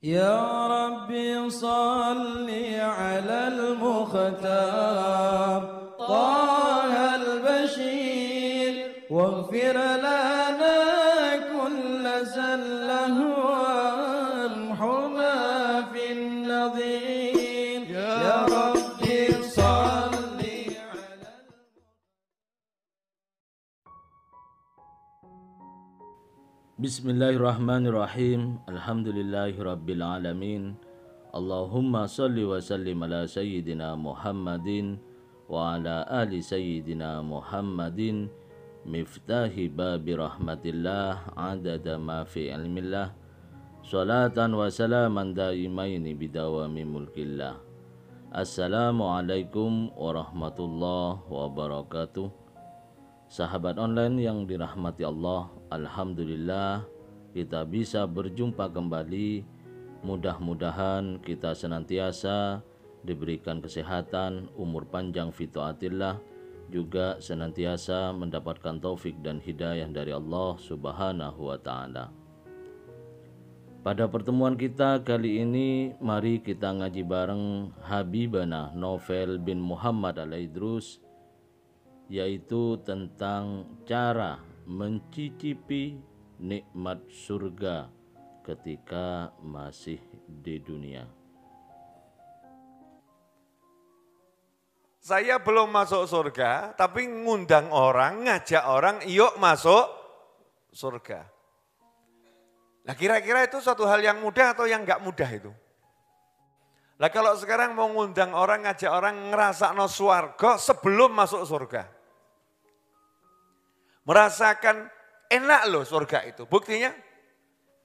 يا ربي صل على المختار طه البشير واغفر لنا كل زله وامحنا في النظير يا ربي صل على Bismillahirrahmanirrahim. Alhamdulillahirabbil alamin. Allahumma shalli wa sallim ala sayyidina Muhammadin wa ala ali sayyidina Muhammadin miftahi babi rahmatillah adada ma fi ilmillah salatan wa salaman daimaini bidawami mulkillah. Assalamualaikum warahmatullahi wabarakatuh. Sahabat online yang dirahmati Allah, alhamdulillah kita bisa berjumpa kembali. Mudah-mudahan kita senantiasa diberikan kesehatan, umur panjang fi taatillah, juga senantiasa mendapatkan taufik dan hidayah dari Allah Subhanahu wa taala. Pada pertemuan kita kali ini, mari kita ngaji bareng Habibana Novel bin Muhammad Al-Idrus, yaitu tentang cara mencicipi nikmat surga ketika masih di dunia. Saya belum masuk surga, tapi ngundang orang, ngajak orang, yuk masuk surga. Nah kira-kira itu suatu hal yang mudah atau yang enggak mudah itu? Nah kalau sekarang mau ngundang orang, ngajak orang ngerasakno swarga sebelum masuk surga. Merasakan enak loh surga itu. Buktinya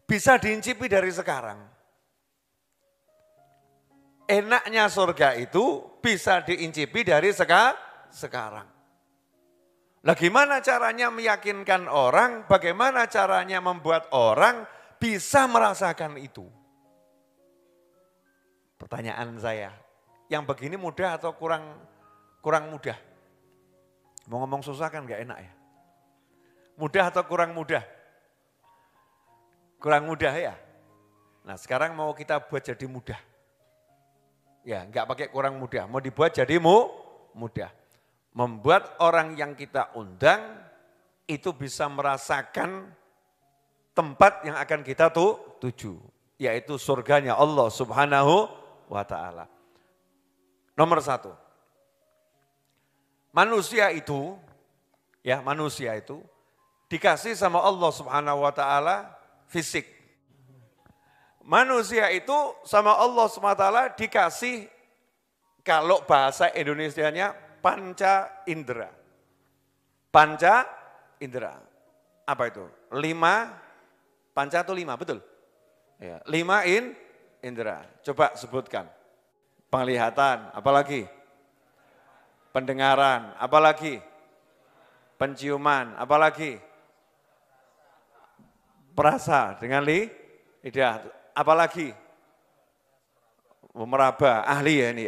bisa diincipi dari sekarang. Enaknya surga itu bisa diincipi dari sekarang. Nah gimana caranya meyakinkan orang, bagaimana caranya membuat orang bisa merasakan itu? Pertanyaan saya, yang begini mudah atau kurang mudah? Mau ngomong susah kan gak enak ya? Mudah atau kurang mudah? Kurang mudah ya? Nah sekarang mau kita buat jadi mudah. Ya enggak pakai kurang mudah, mau dibuat jadi mudah. Membuat orang yang kita undang itu bisa merasakan tempat yang akan kita tuju. Yaitu surganya Allah Subhanahu wa ta'ala. Nomor 1. Manusia itu dikasih sama Allah Subhanahu wa ta'ala fisik. Manusia itu sama Allah Subhanahu wa ta'ala dikasih, kalau bahasa Indonesianya, panca indera. Panca indera. Apa itu? 5, panca itu 5, betul? Ya, 5 indera. Coba sebutkan. Penglihatan, apalagi? Pendengaran, apalagi? Penciuman, apalagi? Perasa dengan lidah, apalagi? Meraba, ahli ya ini.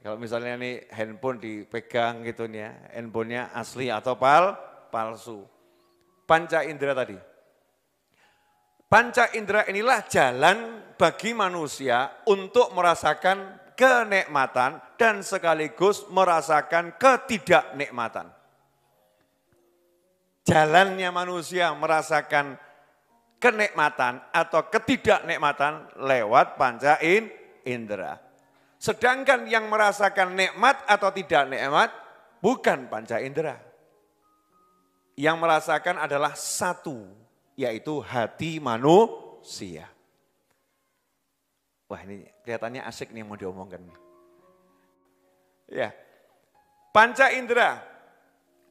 Kalau misalnya ini handphone dipegang gitu nih ya, handphonenya asli atau palsu. Panca indera tadi. Panca indera inilah jalan bagi manusia untuk merasakan kenikmatan dan sekaligus merasakan ketidaknikmatan. Jalannya manusia merasakan kenikmatan atau ketidaknikmatan lewat panca indera. Sedangkan yang merasakan nikmat atau tidak nikmat bukan panca indera. Yang merasakan adalah satu, yaitu hati manusia. Wah ini kelihatannya asik nih mau diomongkan. Ya, panca indera.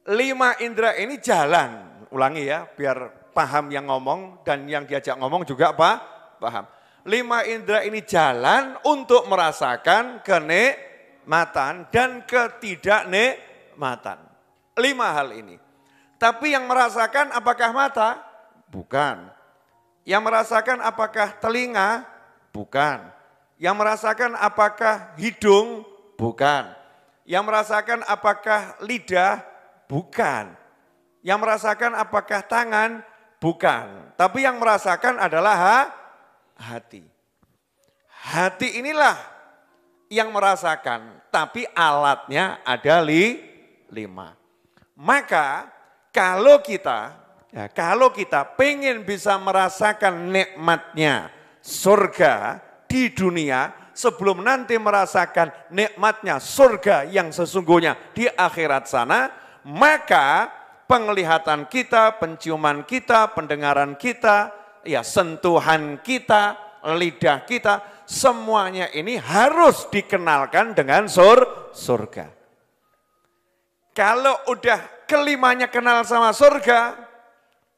5 indera ini jalan, ulangi ya, biar paham yang ngomong dan yang diajak ngomong juga paham. 5 indera ini jalan untuk merasakan kenikmatan dan ketidaknikmatan. 5 hal ini. Tapi yang merasakan apakah mata? Bukan. Yang merasakan apakah telinga? Bukan. Yang merasakan apakah hidung? Bukan. Yang merasakan apakah lidah? Bukan. Yang merasakan apakah tangan? Bukan. Tapi yang merasakan adalah hati. Hati inilah yang merasakan, tapi alatnya ada 5. Maka kalau kita pengen bisa merasakan nikmatnya surga di dunia, sebelum nanti merasakan nikmatnya surga yang sesungguhnya di akhirat sana, maka penglihatan kita, penciuman kita, pendengaran kita, ya sentuhan kita, lidah kita, semuanya ini harus dikenalkan dengan surga. Kalau udah kelimanya kenal sama surga,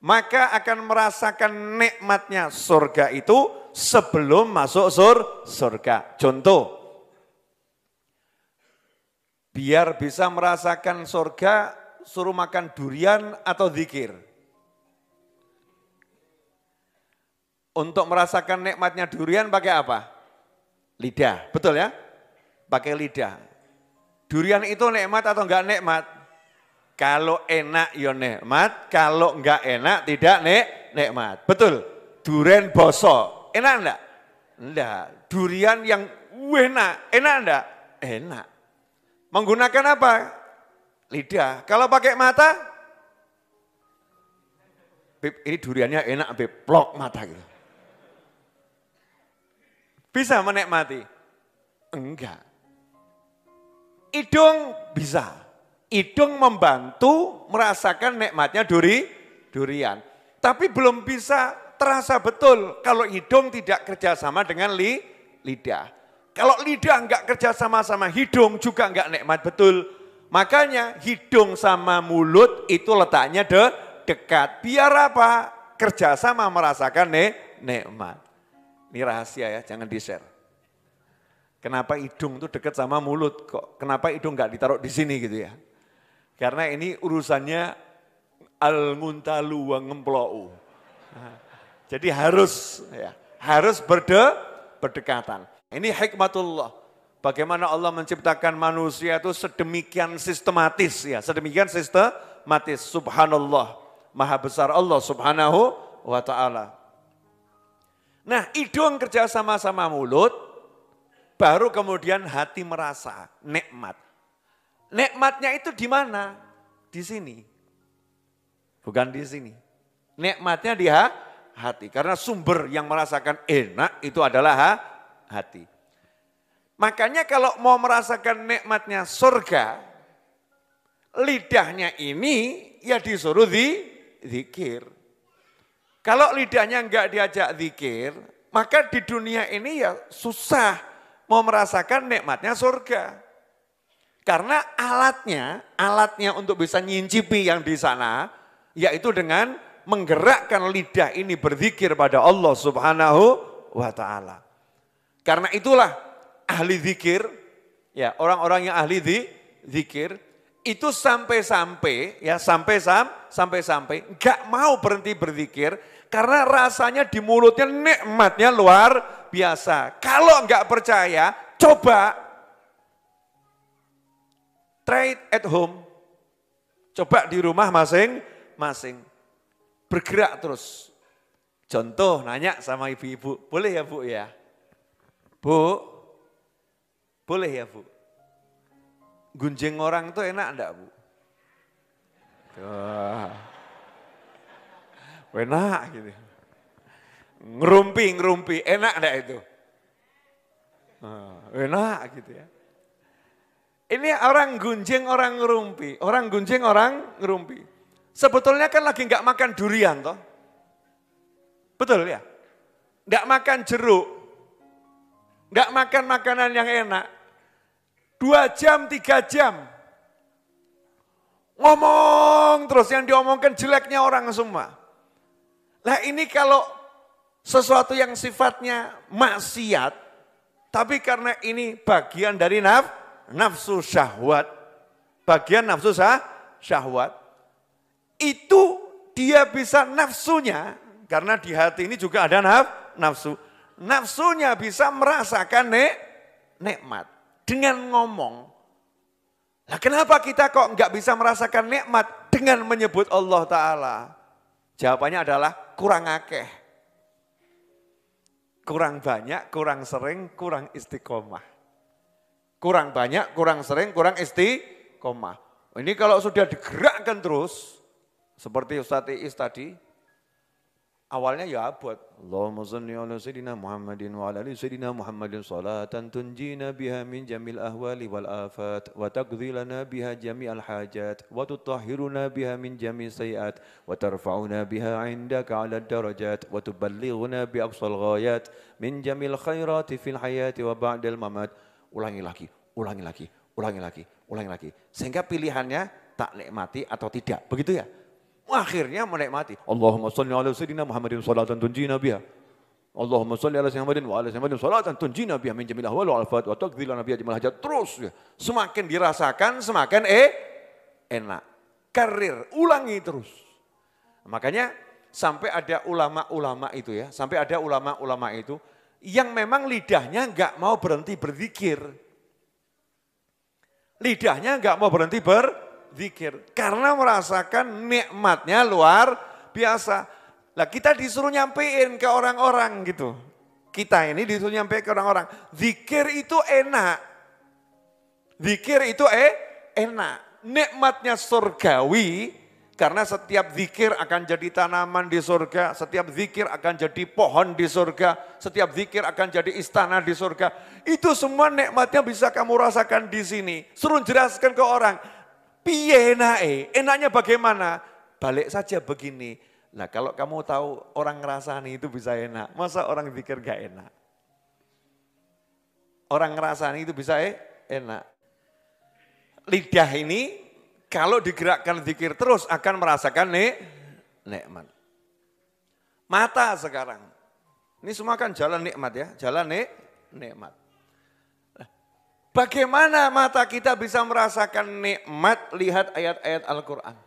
maka akan merasakan nikmatnya surga itu sebelum masuk surga. Contoh, biar bisa merasakan surga, suruh makan durian atau zikir. Untuk merasakan nikmatnya durian pakai apa? Lidah, betul ya? Pakai lidah. Durian itu nikmat atau enggak nikmat? Kalau enak ya nikmat, kalau enggak enak tidak nikmat. Betul, durian boso, enak enggak? Enggak. Durian yang enak enggak? Enak. Menggunakan apa? Lidah. Kalau pakai mata, Beb, ini duriannya enak, Beb, plok mata gitu. Bisa menikmati? Enggak. Hidung bisa. Hidung membantu merasakan nikmatnya durian. Tapi belum bisa terasa betul kalau hidung tidak kerjasama dengan lidah. Kalau lidah enggak kerjasama sama hidung juga enggak nikmat betul. Makanya hidung sama mulut itu letaknya dekat. Biar apa? Kerjasama merasakan nikmat. Ini rahasia ya, jangan di-share. Kenapa hidung itu dekat sama mulut kok? Kenapa hidung enggak ditaruh di sini gitu ya? Karena ini urusannya al-muntalu wa ngemplou. Jadi harus berdekatan. Ini hikmatullah. Bagaimana Allah menciptakan manusia itu sedemikian sistematis ya, sedemikian sistematis. Subhanallah, maha besar Allah subhanahu wa ta'ala. Nah, hidung kerja sama-sama mulut, baru kemudian hati merasa nikmat. Nikmatnya itu di mana? Di sini. Bukan di sini. Nikmatnya di hati. Karena sumber yang merasakan enak itu adalah hati. Makanya kalau mau merasakan nikmatnya surga, lidahnya ini ya disuruh zikir. Kalau lidahnya enggak diajak zikir, maka di dunia ini ya susah mau merasakan nikmatnya surga. Karena alatnya untuk bisa nyincipi yang di sana, yaitu dengan menggerakkan lidah ini berzikir pada Allah subhanahu wa ta'ala. Karena itulah ahli zikir, ya orang-orang yang ahli zikir, itu sampai-sampai enggak mau berhenti berzikir, karena rasanya di mulutnya nikmatnya luar biasa. Kalau enggak percaya, coba try it at home. Coba di rumah masing-masing. Bergerak terus. Contoh nanya sama ibu-ibu, boleh ya Bu ya? Bu, boleh ya Bu? Gunjing orang itu enak enggak Bu? Enak gitu. Ngerumpi, enak enggak itu? Enak gitu ya. Ini orang gunjing, orang ngerumpi. Sebetulnya kan lagi enggak makan durian toh. Betul ya? Enggak makan jeruk. Enggak makan makanan yang enak. 2 jam, 3 jam. Ngomong terus, yang diomongkan jeleknya orang semua. Nah ini kalau sesuatu yang sifatnya maksiat, tapi karena ini bagian dari nafsu syahwat, bagian nafsu syahwat, itu dia bisa nafsunya, karena di hati ini juga ada nafsu. Nafsunya bisa merasakan nikmat dengan ngomong. Nah kenapa kita kok enggak bisa merasakan nikmat dengan menyebut Allah Ta'ala? Jawabannya adalah kurang akeh. kurang banyak, kurang sering, kurang istiqomah. Kurang banyak, kurang sering, kurang istiqomah. Ini kalau sudah digerakkan terus, seperti Ustaz Iis tadi, awalnya ya abad. Allahumma salli ala sayyidina Muhammadin wa ala ali sayyidina Muhammadin salatan tunjina biha min jamil ahwali wal afat wa taqdi lana biha jami'al hajat wa tutahhiruna biha min jami' sayiat wa tarfa'una biha 'indaka 'ala darajat wa tuballighuna bi aqsal ghayat min jamil khairati fil hayati wa ba'dal mamat. Ulangi lagi, ulangi lagi, ulangi lagi, ulangi lagi. Sehingga pilihannya tak nikmati atau tidak. Begitu ya? Akhirnya menikmati. Allahumma salli ala sayyidina Muhammadin salatan tunjina biha. Allahumma salli ala sayyidina Muhammadin wa ala sayyidina Muhammadin salatan tunjina biha min jamil ahwal wal afat wa taqdi lana biha jami'al hajat. Terus ya. Semakin dirasakan semakin enak. Karir, ulangi terus. Makanya sampai ada ulama-ulama itu ya, sampai ada ulama-ulama itu yang memang lidahnya enggak mau berhenti berzikir. Lidahnya enggak mau berhenti berzikir karena merasakan nikmatnya luar biasa. Lah kita disuruh nyampein ke orang-orang gitu. Kita ini disuruh nyampein ke orang-orang. Zikir itu enak. Zikir itu enak. Nikmatnya surgawi karena setiap zikir akan jadi tanaman di surga, setiap zikir akan jadi pohon di surga, setiap zikir akan jadi istana di surga. Itu semua nikmatnya bisa kamu rasakan di sini. Suruh jelaskan ke orang. Piye enake? Enaknya bagaimana? Balik saja begini. Nah kalau kamu tahu orang ngerasani itu bisa enak, masa orang zikir gak enak? Orang ngerasani itu bisa enak. Lidah ini kalau digerakkan zikir terus akan merasakan nikmat. Mata sekarang. Ini semua kan jalan nikmat ya, jalan nikmat. Bagaimana mata kita bisa merasakan nikmat lihat ayat-ayat Al-Quran?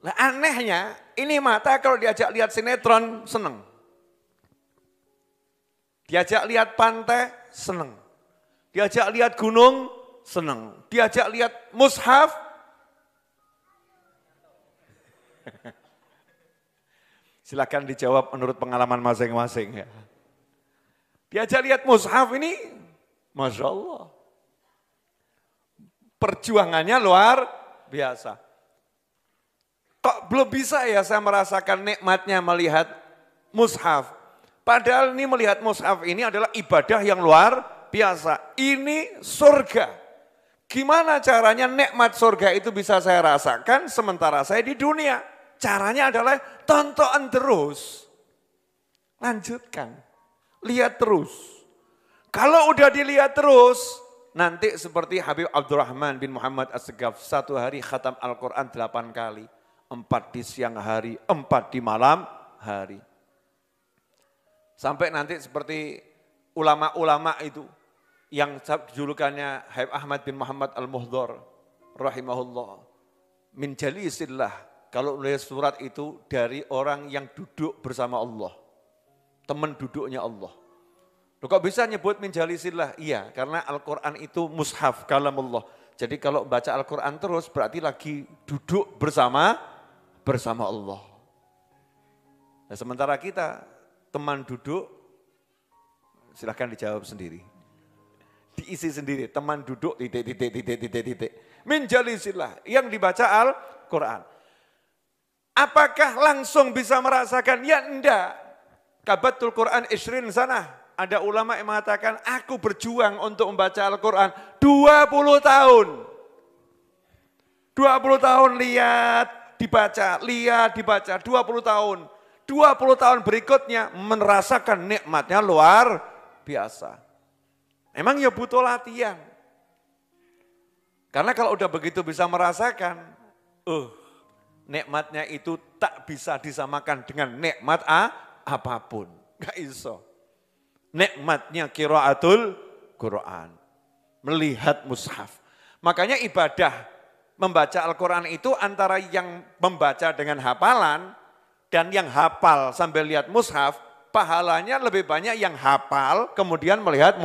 Nah anehnya, ini mata kalau diajak lihat sinetron, seneng. Diajak lihat pantai, seneng. Diajak lihat gunung, seneng. Diajak lihat mushaf, silakan dijawab menurut pengalaman masing-masing ya. Diajak lihat mushaf ini, Masya Allah. Perjuangannya luar biasa. Kok belum bisa ya saya merasakan nikmatnya melihat mushaf. Padahal ini melihat mushaf ini adalah ibadah yang luar biasa. Ini surga. Gimana caranya nikmat surga itu bisa saya rasakan sementara saya di dunia? Caranya adalah tonton terus. Lanjutkan. Lihat terus. Kalau udah dilihat terus, nanti seperti Habib Abdurrahman bin Muhammad As-Segaf, satu hari khatam Al-Quran 8 kali. 4 di siang hari, 4 di malam hari. Sampai nanti seperti ulama-ulama itu, yang julukannya Habib Ahmad bin Muhammad Al-Muhdhar, rahimahullah. Min jalisillah, kalau nulis surat itu dari orang yang duduk bersama Allah. Teman duduknya Allah. Loh, kok bisa nyebut min jalisillah? Iya, karena Al-Quran itu mushaf, kalamullah. Jadi kalau baca Al-Quran terus berarti lagi duduk bersama Allah. Nah, sementara kita teman duduk, silahkan dijawab sendiri. Diisi sendiri, teman duduk, titik. Min jalisillah, yang dibaca Al-Quran. Apakah langsung bisa merasakan? Ya enggak. Kabatul Quran Isrin sana. Ada ulama yang mengatakan, aku berjuang untuk membaca Al-Quran 20 tahun. 20 tahun lihat, dibaca, 20 tahun. 20 tahun berikutnya merasakan nikmatnya luar biasa. Emang ya butuh latihan. Karena kalau udah begitu bisa merasakan, nikmatnya itu tak bisa disamakan dengan nikmat apapun. Gak iso. Nikmatnya qiraatul Quran. Melihat mushaf. Makanya ibadah membaca Al-Quran itu antara yang membaca dengan hafalan dan yang hafal sambil lihat mushaf, pahalanya lebih banyak yang hafal kemudian melihat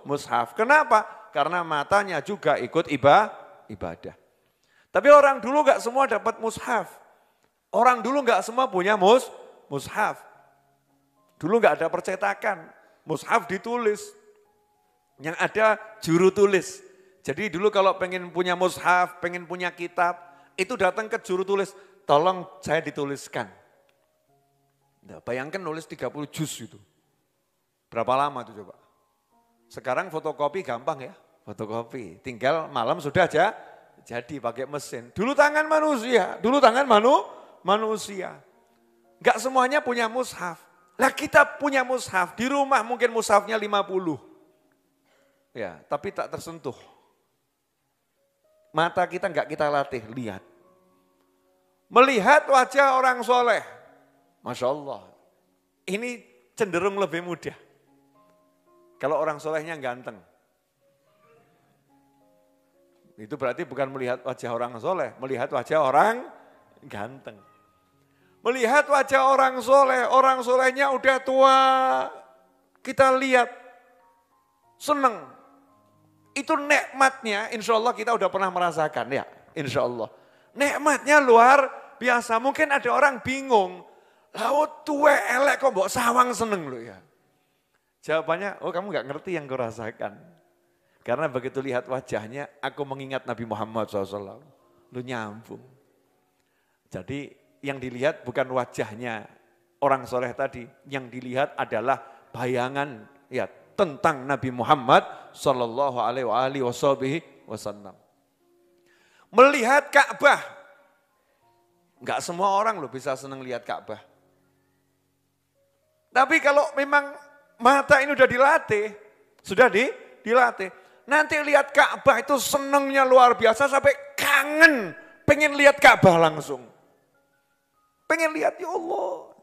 mushaf. Kenapa? Karena matanya juga ikut ibadah. Tapi orang dulu gak semua dapat mushaf. Orang dulu gak semua punya mushaf. Dulu nggak ada percetakan, mushaf ditulis. Yang ada juru tulis. Jadi dulu kalau pengen punya mushaf, pengen punya kitab, itu datang ke juru tulis, tolong saya dituliskan. Nah, bayangkan nulis 30 juz itu. Berapa lama itu coba? Sekarang fotokopi gampang ya, fotokopi. Tinggal malam sudah aja jadi pakai mesin. Dulu tangan manusia, manusia. Enggak semuanya punya mushaf. Lah kita punya mushaf, di rumah mungkin mushafnya 50. Ya, tapi tak tersentuh. Mata kita enggak kita latih, lihat. Melihat wajah orang soleh. Masya Allah. Ini cenderung lebih mudah. Kalau orang solehnya ganteng. Itu berarti bukan melihat wajah orang soleh, melihat wajah orang ganteng. Melihat wajah orang solehnya udah tua, kita lihat, seneng. Itu nikmatnya, insya Allah kita udah pernah merasakan ya, insya Allah. Nikmatnya luar biasa, mungkin ada orang bingung, laut tua elek kok mbok sawang seneng lo ya. Jawabannya, oh kamu gak ngerti yang kau rasakan. Karena begitu lihat wajahnya, aku mengingat Nabi Muhammad SAW. Lu nyambung. Jadi yang dilihat bukan wajahnya orang soleh tadi. Yang dilihat adalah bayangan ya tentang Nabi Muhammad SAW. Melihat Ka'bah. Enggak semua orang loh bisa senang lihat Ka'bah. Tapi kalau memang mata ini udah dilatih, sudah dilatih. Nanti lihat Ka'bah itu senengnya luar biasa sampai kangen. Pengen lihat Ka'bah langsung. Pengen lihat ya Allah.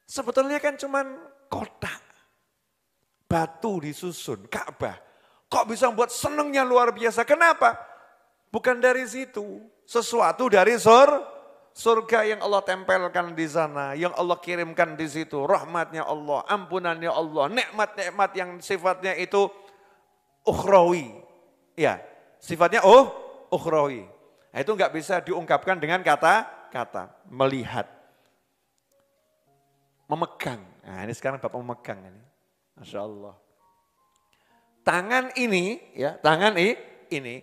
Sebetulnya kan cuman kotak. Batu disusun, Ka'bah. Kok bisa membuat senengnya luar biasa? Kenapa? Bukan dari situ. Sesuatu dari surga yang Allah tempelkan di sana, yang Allah kirimkan di situ, rahmatnya Allah, ampunannya Allah, nikmat-nikmat yang sifatnya itu ukhrawi. Ya, sifatnya ukhrawi. Nah, itu enggak bisa diungkapkan dengan kata-kata, melihat. Memegang. Nah, ini sekarang Bapak memegang ini. Masya Allah. Tangan ini, ya, tangan ini,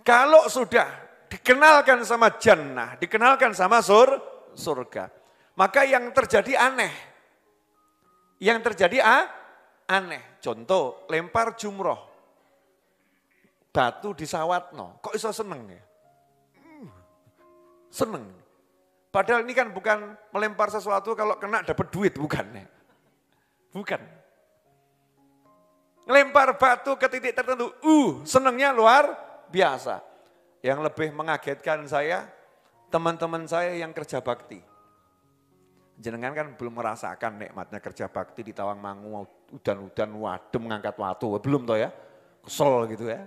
kalau sudah dikenalkan sama jannah, dikenalkan sama surga. Maka yang terjadi aneh. Yang terjadi aneh. Contoh, lempar jumroh. Batu disawatno. Kok iso seneng ya? Seneng. Padahal ini kan bukan melempar sesuatu kalau kena dapat duit, bukan. Bukan. Lempar batu ke titik tertentu, senengnya luar biasa. Yang lebih mengagetkan saya, teman-teman saya yang kerja bakti. Jenengan kan belum merasakan nikmatnya kerja bakti di Tawangmangu, udan-udan wadem ngangkat watu, belum toh ya, kesel gitu ya.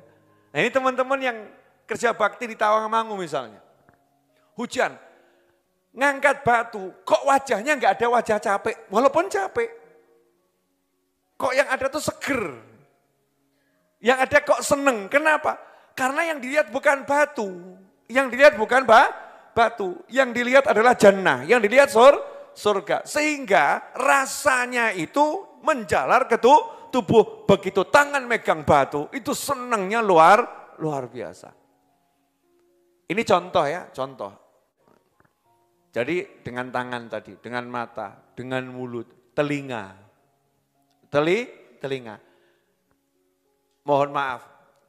Nah ini teman-teman yang kerja bakti di Tawangmangu misalnya, hujan, ngangkat batu, kok wajahnya nggak ada wajah capek, walaupun capek. Kok yang ada tuh seger, yang ada kok seneng, kenapa? Karena yang dilihat bukan batu, yang dilihat bukan batu, yang dilihat adalah jannah, yang dilihat surga. Sehingga rasanya itu menjalar ke tubuh, begitu tangan megang batu, itu senangnya luar biasa. Ini contoh ya, contoh. Jadi dengan tangan tadi, dengan mata, dengan mulut, telinga. Telinga. Mohon maaf.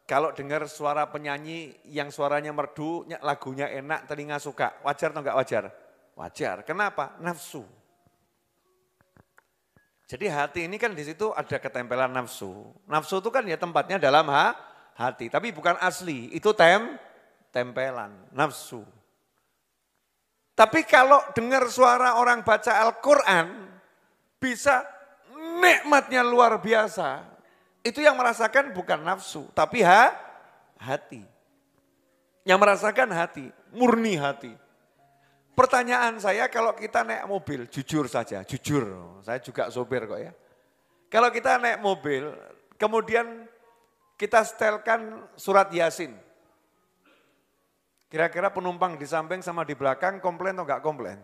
Kalau dengar suara penyanyi yang suaranya merdu, lagunya enak, telinga suka. Wajar atau enggak wajar? Wajar. Kenapa? Nafsu. Jadi hati ini kan di situ ada ketempelan nafsu. Nafsu itu kan ya tempatnya dalam hati. Tapi bukan asli, itu tempelan, nafsu. Tapi kalau dengar suara orang baca Al-Quran, bisa nikmatnya luar biasa. Itu yang merasakan bukan nafsu, tapi hati. Yang merasakan hati, murni hati. Pertanyaan saya kalau kita naik mobil, jujur saja, jujur. Saya juga sopir kok ya. Kalau kita naik mobil, kemudian kita setelkan surat Yasin. Kira-kira penumpang di samping sama di belakang komplain atau enggak komplain?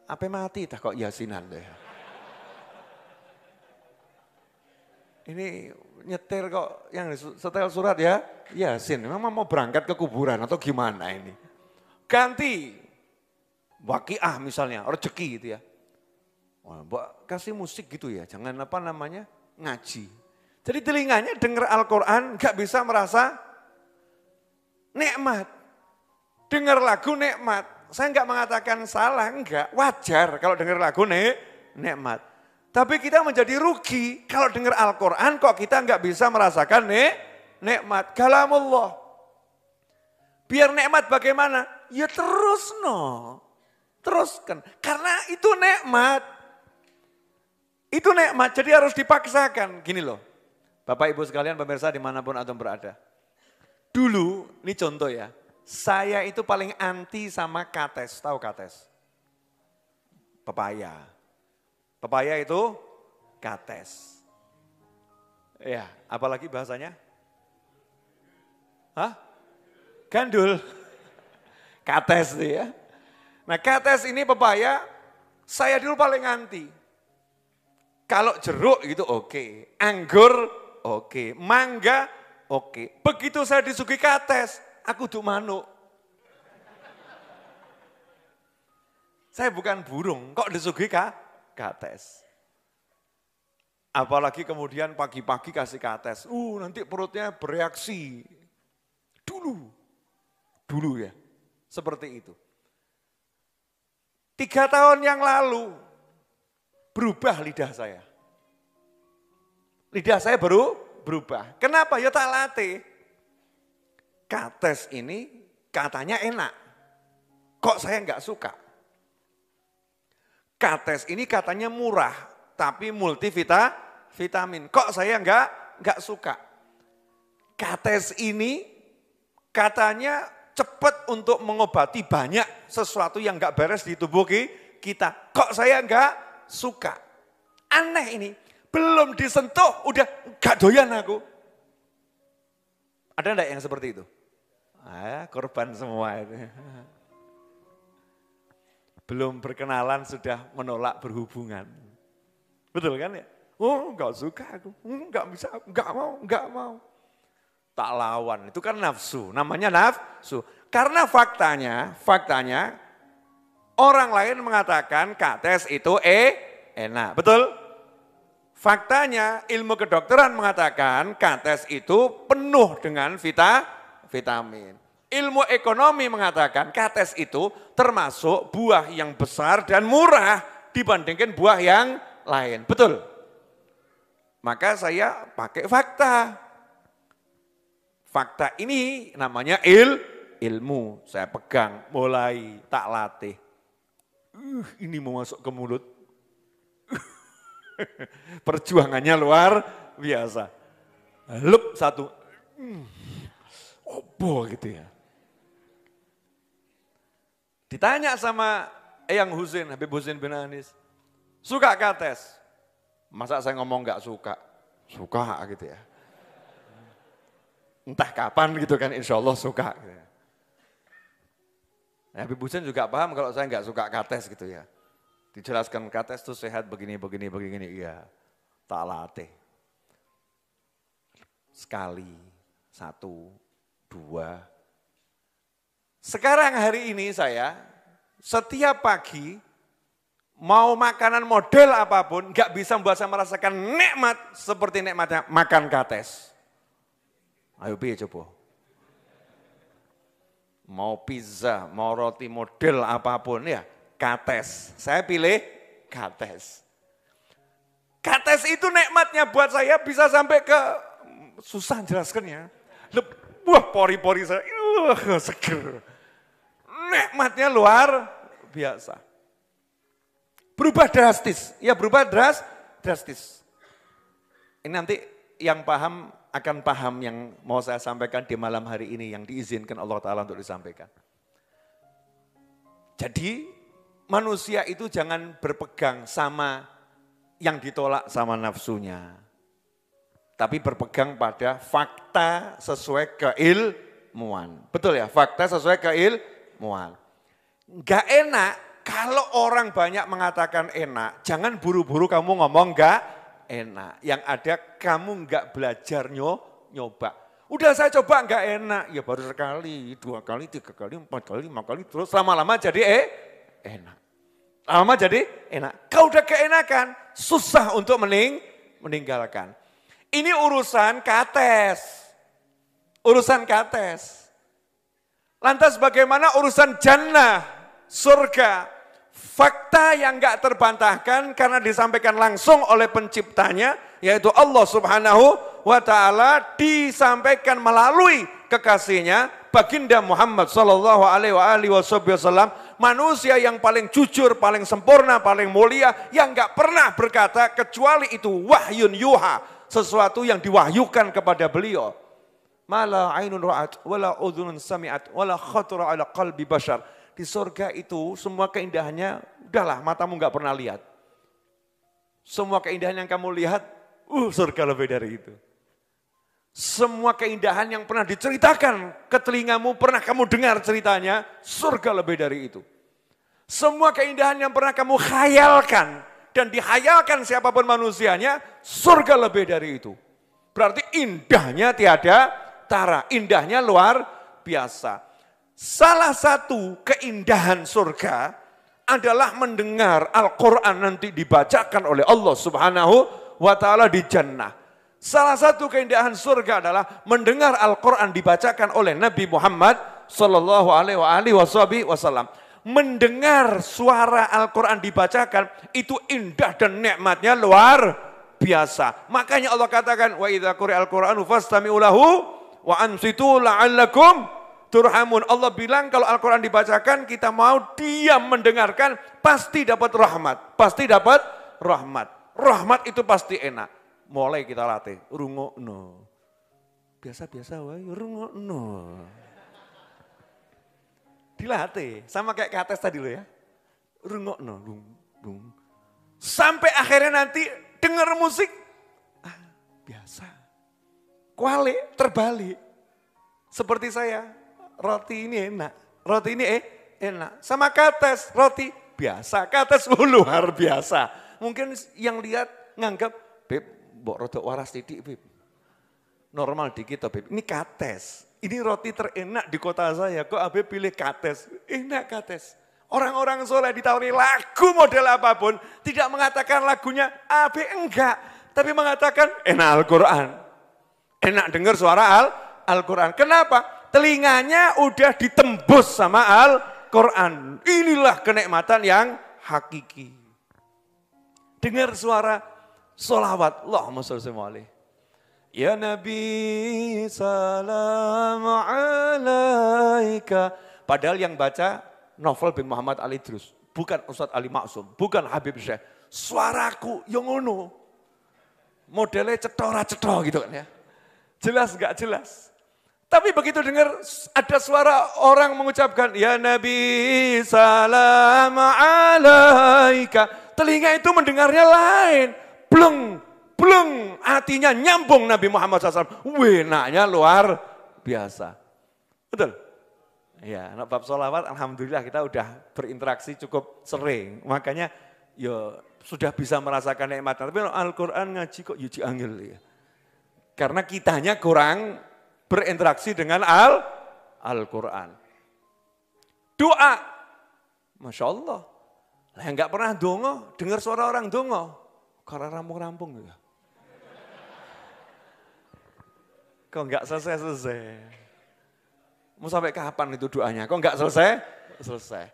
Apa mati tak kok yasinan deh. Ini nyetir kok yang setel surat ya, Yasin. Memang mau berangkat ke kuburan atau gimana ini? Ganti waqiah misalnya, rezeki gitu ya. Wah, kasih musik gitu ya, jangan apa namanya ngaji. Jadi telinganya dengar Al-Quran gak bisa merasa nikmat. Dengar lagu nikmat. Saya enggak mengatakan salah, enggak. Wajar kalau dengar lagu nikmat. Tapi kita menjadi rugi kalau dengar Al-Quran kok kita enggak bisa merasakan nikmat. Kalamullah. Biar nikmat bagaimana? Ya terus teruskan. Karena itu nikmat. Itu nikmat, jadi harus dipaksakan. Gini loh, Bapak Ibu sekalian pemirsa dimanapun antum berada. Dulu, ini contoh ya, saya itu paling anti sama kates, tahu kates? Pepaya. Pepaya itu kates. Ya, apalagi bahasanya? Hah? Gandul. Kates itu ya. Nah kates ini pepaya, saya dulu paling anti. Kalau jeruk gitu oke, anggur oke, mangga oke. Begitu saya disuguhi kates, aku duk manuk. Saya bukan burung, kok disuguhi kates. Apalagi kemudian pagi-pagi kasih kates, nanti perutnya bereaksi. Dulu ya, seperti itu. 3 tahun yang lalu, berubah lidah saya. Lidah saya baru berubah. Kenapa? Ya tak latih. Kates ini katanya enak. Kok saya enggak suka? Kates ini katanya murah, tapi multivitamin. Kok saya enggak suka? Kates ini katanya cepat untuk mengobati banyak sesuatu yang enggak beres di tubuh kita. Kok saya enggak suka? Aneh ini. Belum disentuh, udah gak doyan aku. Ada enggak yang seperti itu? Korban semua itu. Belum berkenalan sudah menolak berhubungan. Betul kan ya? Enggak suka aku, enggak bisa, enggak mau. Tak lawan, itu kan nafsu, namanya nafsu. Karena faktanya orang lain mengatakan kates itu enak, betul? Faktanya ilmu kedokteran mengatakan kates itu penuh dengan vitamin. Ilmu ekonomi mengatakan kates itu termasuk buah yang besar dan murah dibandingkan buah yang lain. Betul? Maka saya pakai fakta. Fakta ini namanya ilmu. Saya pegang, mulai tak latih. Ini mau masuk ke mulut. Perjuangannya luar biasa. Lup satu. Obo gitu ya. Ditanya sama Eyang Husin, Habib Husin bin Anis. Suka kates? Masa saya ngomong enggak suka? Suka gitu ya. Entah kapan gitu kan, insya Allah suka. Gitu ya. Nah, Habib Husin juga paham kalau saya enggak suka kates gitu ya. Dijelaskan kates itu sehat begini, iya. Tak latih. Sekali, 1, 2. Sekarang hari ini saya setiap pagi mau makanan model apapun gak bisa membuat saya merasakan nikmat seperti nikmatnya makan kates. Ayo piye coba. Mau pizza, mau roti model apapun ya. Kates, saya pilih kates. Kates itu nikmatnya buat saya bisa sampai ke, susah jelaskannya. Wah pori-pori saya, seger. Nikmatnya luar biasa. Berubah drastis, ya berubah drastis. Ini nanti yang paham akan paham yang mau saya sampaikan di malam hari ini yang diizinkan Allah Ta'ala untuk disampaikan. Jadi manusia itu jangan berpegang sama yang ditolak sama nafsunya. Tapi berpegang pada fakta sesuai keilmuan. Betul ya, fakta sesuai keilmuan. Gak enak kalau orang banyak mengatakan enak, jangan buru-buru kamu ngomong enggak enak. Yang ada kamu enggak belajar nyoba. Udah saya coba enggak enak, ya baru sekali, 2 kali, 3 kali, 4 kali, 5 kali, terus lama-lama jadi enak. Lama-lama jadi enak. Kau udah keenakan, susah untuk meninggalkan. Ini urusan kates. Urusan kates. Lantas bagaimana urusan jannah, surga? Fakta yang enggak terbantahkan karena disampaikan langsung oleh penciptanya, yaitu Allah Subhanahu wa ta'ala, disampaikan melalui kekasihnya, baginda Muhammad sallallahu alaihi wasallam, manusia yang paling jujur, paling sempurna, paling mulia, yang enggak pernah berkata kecuali itu wahyun yuha, sesuatu yang diwahyukan kepada beliau. Mala ainun ra'at, wala udhunun sami'at, wala khatara ala qalbi bashar. Di surga itu semua keindahannya, udahlah matamu enggak pernah lihat. Semua keindahan yang kamu lihat, surga lebih dari itu. Semua keindahan yang pernah diceritakan ke telingamu, pernah kamu dengar ceritanya, surga lebih dari itu. Semua keindahan yang pernah kamu khayalkan, dan dihayalkan siapapun manusianya, surga lebih dari itu. Berarti indahnya tiada tara, indahnya luar biasa. Salah satu keindahan surga adalah mendengar Al-Quran nanti dibacakan oleh Allah Subhanahu wa ta'ala di jannah. Salah satu keindahan surga adalah mendengar Al-Quran dibacakan oleh Nabi Muhammad sallallahu alaihi wasallam. Mendengar suara Al-Quran dibacakan itu indah dan nikmatnya luar biasa. Makanya Allah katakan, wa idza quri'al Qur'anu fastami'u lahu wa ansitu la'allakum turhamun. Allah bilang kalau Al-Quran dibacakan kita mau diam mendengarkan, pasti dapat rahmat. Pasti dapat rahmat. Rahmat itu pasti enak. Mulai kita latih, rungokno. Biasa-biasa wae rungokno. Dilatih, sama kayak kates tadi lo ya. Rungokno, dung. Sampai akhirnya nanti dengar musik, biasa. Kuali terbalik. Seperti saya, roti ini enak. Roti ini enak. Sama kates, roti biasa. Kates luar biasa. Mungkin yang lihat nganggap, Beb, mbok rodok waras titik, Beb. Normal dikit, Beb. Ini kates. Ini roti terenak di kota saya. Kok Abe pilih kates? Enak kates. Orang-orang soleh ditawari lagu model apapun, tidak mengatakan lagunya Abe enggak. Tapi mengatakan enak Al-Quran. Enak dengar suara Al-Quran. Kenapa? Telinganya udah ditembus sama Al-Quran. Inilah kenikmatan yang hakiki. Dengar suara sholawat. Allahumma sholli alaihi. Ya Nabi salam alaika. Padahal yang baca Novel bin Muhammad Ali Idrus. Bukan Ustadz Ali Maksum. Bukan Habib Syekh. Suaraku yang ngono. Modelnya cetora-cetor gitu kan ya. Jelas gak jelas. Tapi begitu dengar ada suara orang mengucapkan Ya Nabi salam alaika. Telinga itu mendengarnya lain. Bleng, hatinya nyambung Nabi Muhammad SAW. Wenaknya luar biasa. Betul? Ya, anak bab sholawat alhamdulillah kita udah berinteraksi cukup sering. Makanya ya sudah bisa merasakan nikmatnya. Tapi Al-Quran ngaji kok yuji angel ya. Karena kitanya kurang berinteraksi dengan Al-Quran. Doa. Masya Allah. Lah enggak pernah dongo, dengar suara orang dongo. Karena rampung-rampung ya. Kok enggak selesai-selesai? Mau sampai kapan itu doanya? Kok enggak selesai?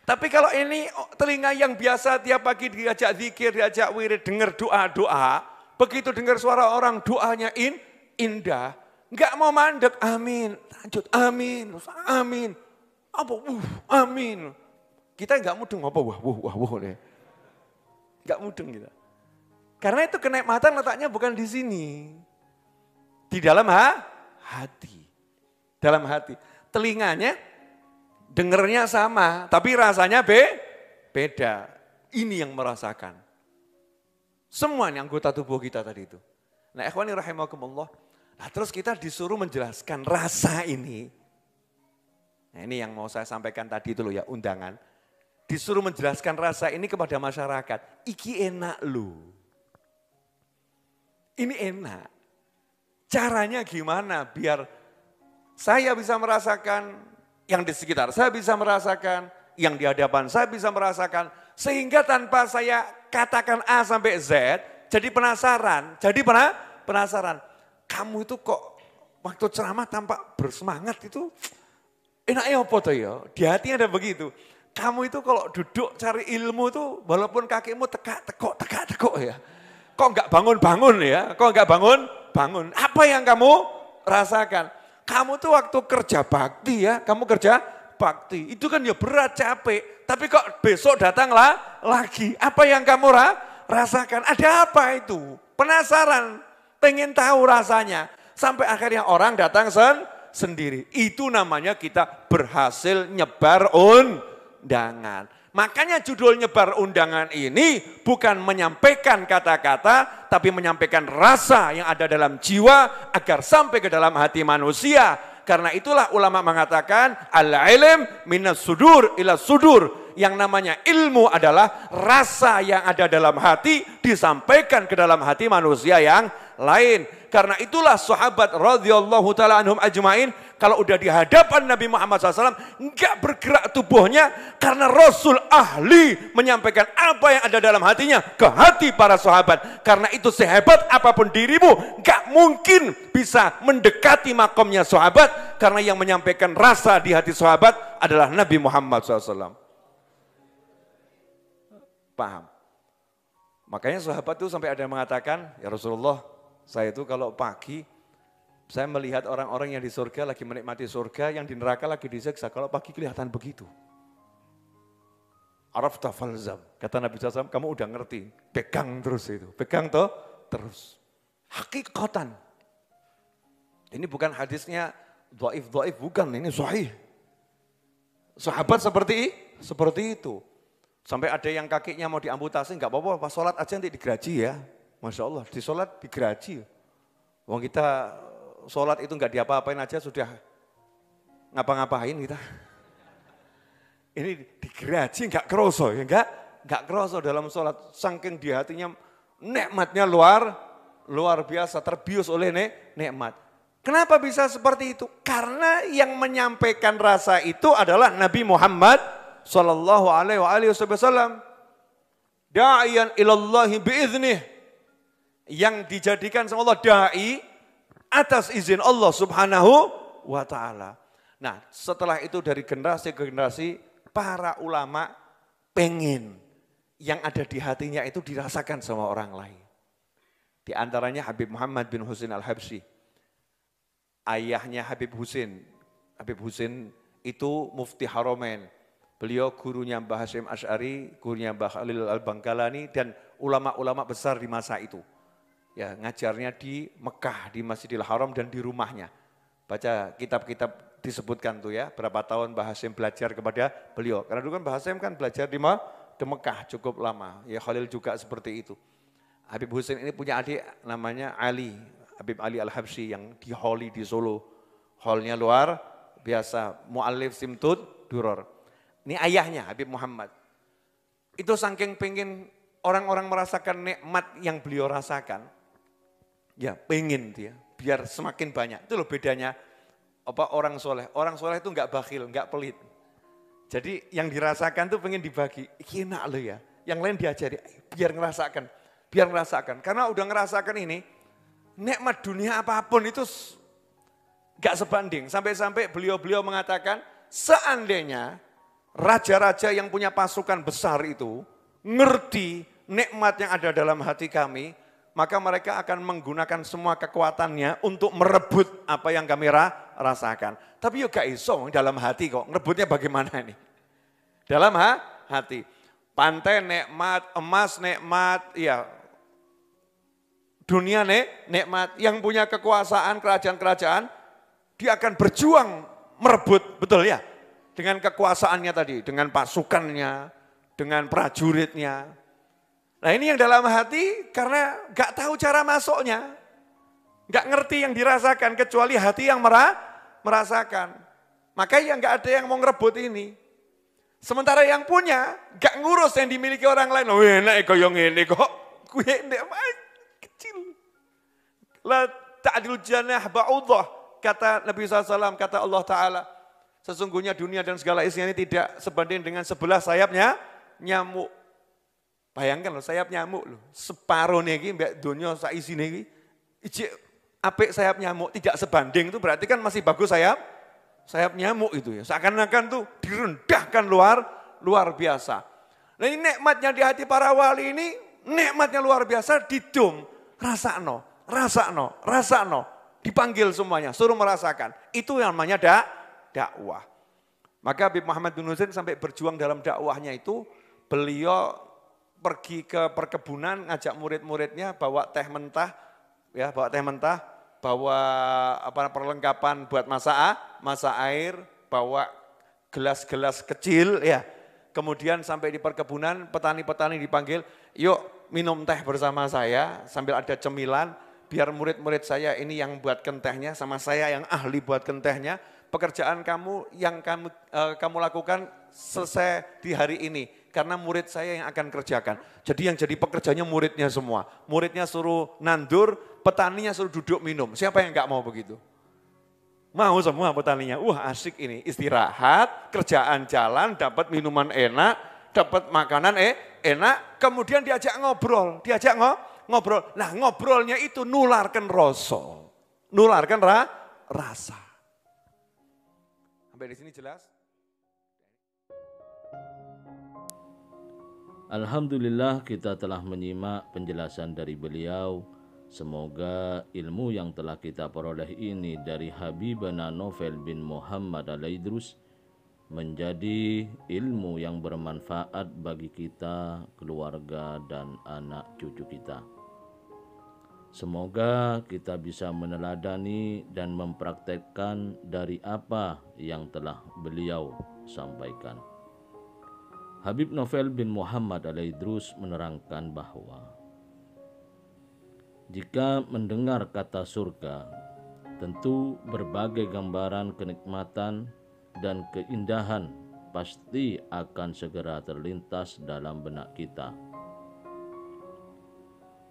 Tapi kalau ini telinga yang biasa tiap pagi diajak zikir, diajak wirid, dengar doa-doa. Begitu dengar suara orang doanya indah. Enggak mau mandek, amin. Lanjut, amin. Apa? Amin. Kita enggak mudeng apa? Wah. Enggak mudeng kita. Karena itu kenikmatan letaknya bukan di sini. Di dalam hati. Dalam hati. Telinganya dengernya sama, tapi rasanya beda. Ini yang merasakan. Semua anggota tubuh kita tadi itu. Nah, ikhwani rahimakumullah. Nah, terus kita disuruh menjelaskan rasa ini. Nah, ini yang mau saya sampaikan tadi itu loh ya, undangan. disuruh menjelaskan rasa ini kepada masyarakat. Iki enak loh. Ini enak. Caranya gimana biar saya bisa merasakan, yang di sekitar saya bisa merasakan, yang di hadapan saya bisa merasakan. Sehingga tanpa saya katakan A sampai Z, jadi penasaran. Penasaran. Kamu itu kok waktu ceramah tampak bersemangat itu enaknya apa tuh ya? Di hati ada begitu. Kamu itu kalau duduk cari ilmu tuh walaupun kakimu tegak-tegok ya. Kok enggak bangun-bangun ya? Kok enggak bangun-bangun? Apa yang kamu rasakan? Kamu tuh waktu kerja bakti ya, kamu kerja bakti. Itu kan ya berat, capek. Tapi kok besok datanglah lagi. Apa yang kamu rasakan? Ada apa itu? Penasaran, pengen tahu rasanya. Sampai akhirnya orang datang sendiri. Itu namanya kita berhasil nyebar undangan. Makanya judul nyebar undangan ini bukan menyampaikan kata-kata, tapi menyampaikan rasa yang ada dalam jiwa agar sampai ke dalam hati manusia. Karena itulah ulama mengatakan al-ilm minas sudur ila sudur. Yang namanya ilmu adalah rasa yang ada dalam hati disampaikan ke dalam hati manusia yang lain. Karena itulah sahabat radhiyallahu ta'ala anhum ajmain, kalau udah di hadapan Nabi Muhammad SAW, enggak bergerak tubuhnya, karena Rasul ahli menyampaikan apa yang ada dalam hatinya ke hati para sahabat. Karena itu sehebat apapun dirimu, enggak mungkin bisa mendekati makamnya sahabat, karena yang menyampaikan rasa di hati sahabat adalah Nabi Muhammad SAW. Paham? Makanya sahabat itu sampai ada yang mengatakan, ya Rasulullah, saya itu kalau pagi, saya melihat orang-orang yang di surga lagi menikmati surga, yang di neraka lagi disiksa. Kalau pagi kelihatan begitu. Arafta falzam, kata Nabi SAW, kamu udah ngerti, pegang terus itu. Pegang toh terus. Hakikatan. Ini bukan hadisnya dhaif, bukan, ini sahih. Sahabat seperti itu. Sampai ada yang kakinya mau diamputasi, enggak apa-apa, pas sholat aja nanti digaji ya. Masya Allah, di sholat digaji. Wong kita sholat itu enggak diapa-apain aja sudah ngapa-ngapain kita. Ini digaji enggak kroso, ya enggak kroso dalam sholat. Saking di hatinya nikmatnya luar biasa, terbius oleh nikmat. Kenapa bisa seperti itu? Karena yang menyampaikan rasa itu adalah Nabi Muhammad sallallahu alaihi wasallam. Da'iyan ilallahi biiznih. Yang dijadikan sama Allah da'i atas izin Allah subhanahu wa ta'ala. Nah setelah itu dari generasi ke generasi para ulama pengen yang ada di hatinya itu dirasakan sama orang lain. Di antaranya Habib Muhammad bin Husain al-Habsyi. Ayahnya Habib Husain. Habib Husain itu mufti Haramain. Beliau gurunya Mbah Hasyim Asy'ari, gurunya Mbah Khalil al-Bangkalani dan ulama-ulama besar di masa itu. Ya, ngajarnya di Mekah, di Masjidil Haram dan di rumahnya. Baca kitab-kitab disebutkan tuh ya, berapa tahun Mbah Hasyim belajar kepada beliau. Karena dulu kan Mbah Hasyim kan belajar di Mekah cukup lama. Ya Khalil juga seperti itu. Habib Husain ini punya adik namanya Ali, Habib Ali Al-Habsyi yang di Holi di Solo. Hallnya luar biasa, Mu'allif Simtud Duror. Ini ayahnya Habib Muhammad. Itu saking pengen orang-orang merasakan nikmat yang beliau rasakan. Ya pengen dia, biar semakin banyak. Itu loh bedanya orang soleh. Orang soleh itu enggak bakhil, enggak pelit. Jadi yang dirasakan tuh pengen dibagi. Enak loh ya. Yang lain diajari, biar ngerasakan. Karena udah ngerasakan ini, nikmat dunia apapun itu enggak sebanding. Sampai-sampai beliau mengatakan, seandainya raja-raja yang punya pasukan besar itu ngerti nikmat yang ada dalam hati kami, maka mereka akan menggunakan semua kekuatannya untuk merebut apa yang kami rasakan. Tapi yuk gak iso dalam hati kok, ngerebutnya bagaimana ini? Dalam hati, pantai nikmat, emas nikmat, ya dunia nikmat, yang punya kekuasaan, kerajaan-kerajaan, dia akan berjuang merebut, betul ya? Dengan kekuasaannya tadi, dengan pasukannya, dengan prajuritnya. Nah ini yang dalam hati karena gak tahu cara masuknya. Gak ngerti yang dirasakan kecuali hati yang merasakan. Makanya gak ada yang mau ngerebut ini. Sementara yang punya gak ngurus yang dimiliki orang lain. Oh enak kok yang ini kok. Gue enak kecil. La ta'dil janah ba'udah. Kata Nabi SAW, kata Allah Ta'ala. Sesungguhnya dunia dan segala isinya ini tidak sebanding dengan sebelah sayapnya nyamuk. Bayangkan loh sayap nyamuk loh. Separuh nih mbak dunia saisi nih. Apik sayap nyamuk tidak sebanding itu berarti kan masih bagus sayap nyamuk itu ya. Seakan-akan tuh direndahkan luar biasa. Nah ini nikmatnya di hati para wali ini, nikmatnya luar biasa didum. Rasakno. Dipanggil semuanya, suruh merasakan. Itu yang namanya dakwah. Maka Habib Muhammad bin Husain sampai berjuang dalam dakwahnya itu, beliau pergi ke perkebunan, ngajak murid-muridnya bawa teh mentah, bawa perlengkapan buat masak air, bawa gelas-gelas kecil ya. Kemudian sampai di perkebunan, petani-petani dipanggil, yuk minum teh bersama saya sambil ada cemilan, biar murid-murid saya ini yang buatkan tehnya sama saya yang ahli buatkan tehnya. Pekerjaan kamu yang kamu lakukan selesai di hari ini karena murid saya yang akan kerjakan. Jadi yang jadi pekerjanya muridnya semua. Muridnya suruh nandur, petaninya suruh duduk minum. Siapa yang enggak mau begitu? Mau semua petaninya. Wah asik ini, istirahat, kerjaan jalan, dapat minuman enak, dapat makanan enak, kemudian diajak ngobrol. Nah ngobrolnya itu nularkan rasa. Sampai di sini jelas? Alhamdulillah kita telah menyimak penjelasan dari beliau. Semoga ilmu yang telah kita peroleh ini dari Habibana Novel bin Muhammad Al-Idrus menjadi ilmu yang bermanfaat bagi kita, keluarga, dan anak cucu kita. Semoga kita bisa meneladani dan mempraktekkan dari apa yang telah beliau sampaikan. Habib Novel bin Muhammad Al-Idrus menerangkan bahwa jika mendengar kata surga, tentu berbagai gambaran kenikmatan dan keindahan pasti akan segera terlintas dalam benak kita.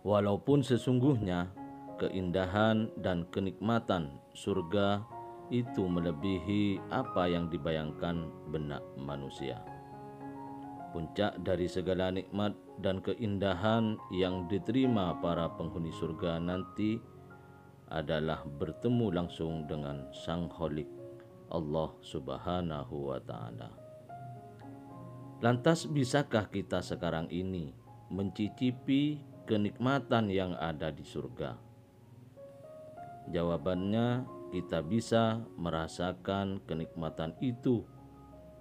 Walaupun sesungguhnya keindahan dan kenikmatan surga itu melebihi apa yang dibayangkan benak manusia. Puncak dari segala nikmat dan keindahan yang diterima para penghuni surga nanti adalah bertemu langsung dengan Sang Khalik Allah Subhanahu wa Ta'ala. Lantas bisakah kita sekarang ini mencicipi kenikmatan yang ada di surga? Jawabannya, kita bisa merasakan kenikmatan itu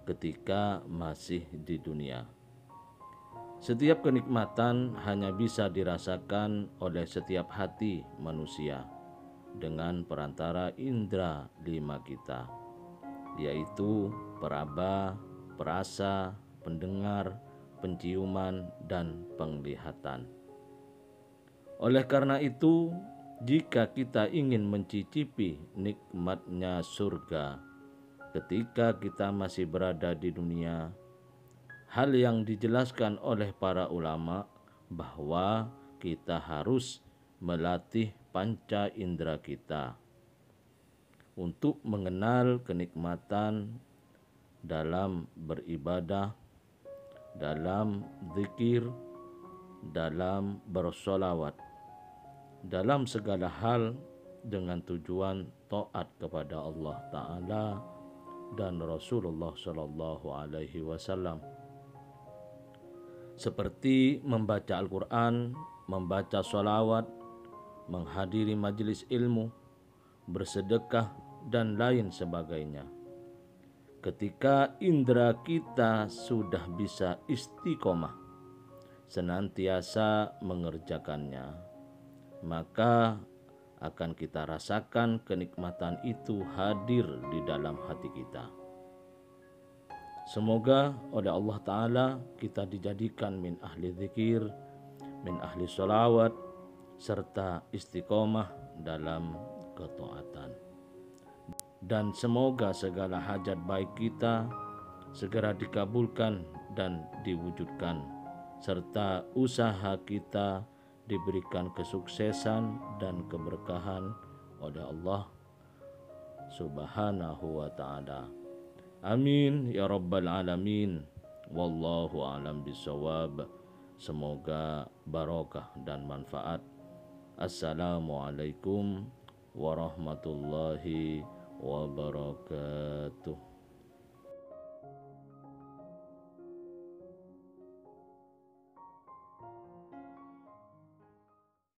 ketika masih di dunia. Setiap kenikmatan hanya bisa dirasakan oleh setiap hati manusia dengan perantara indera 5 kita, yaitu peraba, perasa, pendengar, penciuman, dan penglihatan. Oleh karena itu, jika kita ingin mencicipi nikmatnya surga ketika kita masih berada di dunia, hal yang dijelaskan oleh para ulama bahwa kita harus melatih panca indera kita untuk mengenal kenikmatan dalam beribadah, dalam zikir, dalam bersolawat, dalam segala hal dengan tujuan taat kepada Allah Ta'ala dan Rasulullah Sallallahu Alaihi Wasallam, seperti membaca Al-Quran, membaca sholawat, menghadiri majelis ilmu, bersedekah, dan lain sebagainya. Ketika indera kita sudah bisa istiqomah, senantiasa mengerjakannya, maka akan kita rasakan kenikmatan itu hadir di dalam hati kita. Semoga oleh Allah Ta'ala kita dijadikan min ahli zikir, min ahli sholawat, serta istiqomah dalam ketaatan. Dan semoga segala hajat baik kita, segera dikabulkan dan diwujudkan, serta usaha kita diberikan kesuksesan dan keberkahan oleh Allah Subhanahu wa ta'ala. Amin ya rabbal alamin. Wallahu a'lam bishawab. Semoga barokah dan manfaat. Assalamualaikum warahmatullahi wabarakatuh.